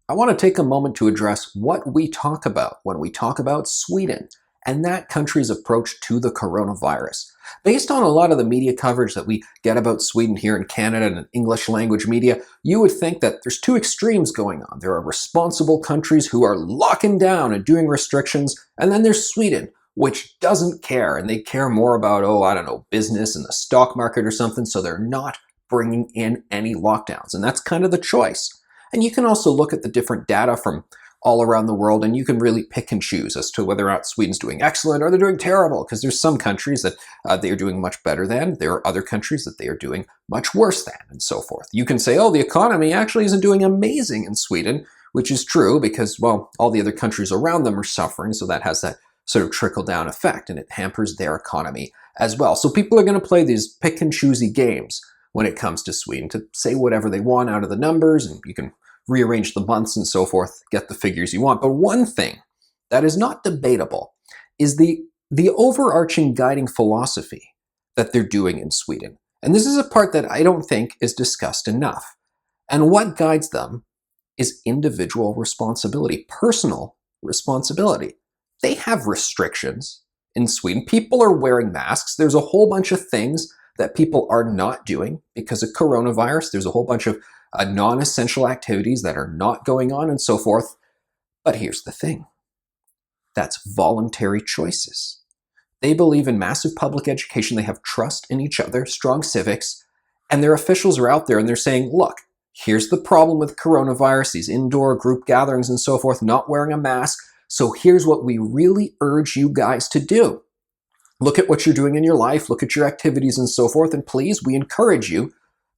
I want to take a moment to address what we talk about when we talk about Sweden and that country's approach to the coronavirus. Based on a lot of the media coverage that we get about Sweden here in Canada and English language media, you would think that there's two extremes going on. There are responsible countries who are locking down and doing restrictions, and then there's Sweden, which doesn't care, and they care more about, I don't know, business and the stock market or something, so they're not bringing in any lockdowns. And that's kind of the choice. And you can also look at the different data from all around the world, and you can really pick and choose as to whether or not Sweden's doing excellent or they're doing terrible, because there's some countries that they are doing much better than. There are other countries that they are doing much worse than, and so forth. You can say, the economy actually isn't doing amazing in Sweden, which is true because, all the other countries around them are suffering, so that has that sort of trickle-down effect, and it hampers their economy as well. So people are going to play these pick-and-choosy games when it comes to Sweden to say whatever they want out of the numbers, and you can rearrange the months and so forth, get the figures you want. But one thing that is not debatable is the overarching guiding philosophy that they're doing in Sweden. And this is a part that I don't think is discussed enough. And what guides them is individual responsibility, personal responsibility. They have restrictions in Sweden. People are wearing masks. There's a whole bunch of things that people are not doing because of coronavirus. There's a whole bunch of non-essential activities that are not going on and so forth. But here's the thing. That's voluntary choices. They believe in massive public education. They have trust in each other, strong civics, and their officials are out there and they're saying, look, here's the problem with coronavirus, these indoor group gatherings and so forth, not wearing a mask. So here's what we really urge you guys to do. Look at what you're doing in your life, look at your activities and so forth, and please, we encourage you,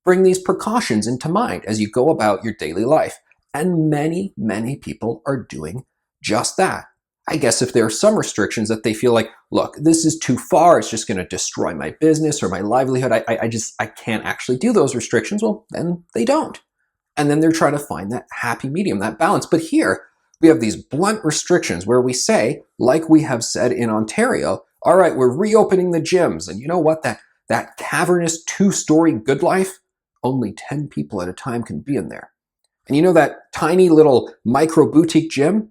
bring these precautions into mind as you go about your daily life. And many, many people are doing just that. I guess if there are some restrictions that they feel like, look, this is too far, it's just going to destroy my business or my livelihood, I can't actually do those restrictions, well, then they don't. And then they're trying to find that happy medium, that balance. But here, we have these blunt restrictions where we say, like we have said in Ontario, all right, we're reopening the gyms. And you know what? That cavernous 2-story Good Life, only 10 people at a time can be in there. And you know that tiny little micro boutique gym?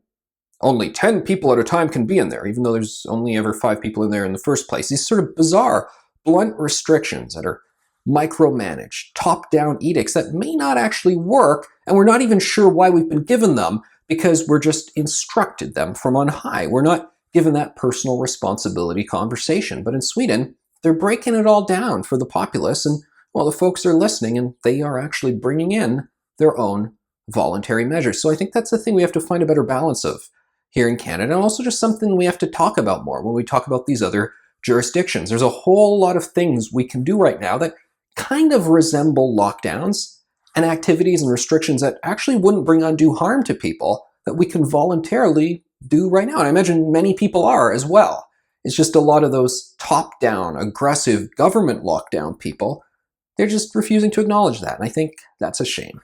Only 10 people at a time can be in there, even though there's only ever 5 people in there in the first place. These sort of bizarre, blunt restrictions that are micromanaged, top-down edicts that may not actually work, and we're not even sure why we've been given them, because we're just instructed them from on high. We're not given that personal responsibility conversation. But in Sweden, they're breaking it all down for the populace, and the folks are listening, and they are actually bringing in their own voluntary measures. So I think that's the thing we have to find a better balance of here in Canada, and also just something we have to talk about more when we talk about these other jurisdictions. There's a whole lot of things we can do right now that kind of resemble lockdowns and activities and restrictions that actually wouldn't bring undue harm to people that we can voluntarily do right now. And I imagine many people are as well. It's just a lot of those top-down, aggressive government lockdown people, they're just refusing to acknowledge that. And I think that's a shame.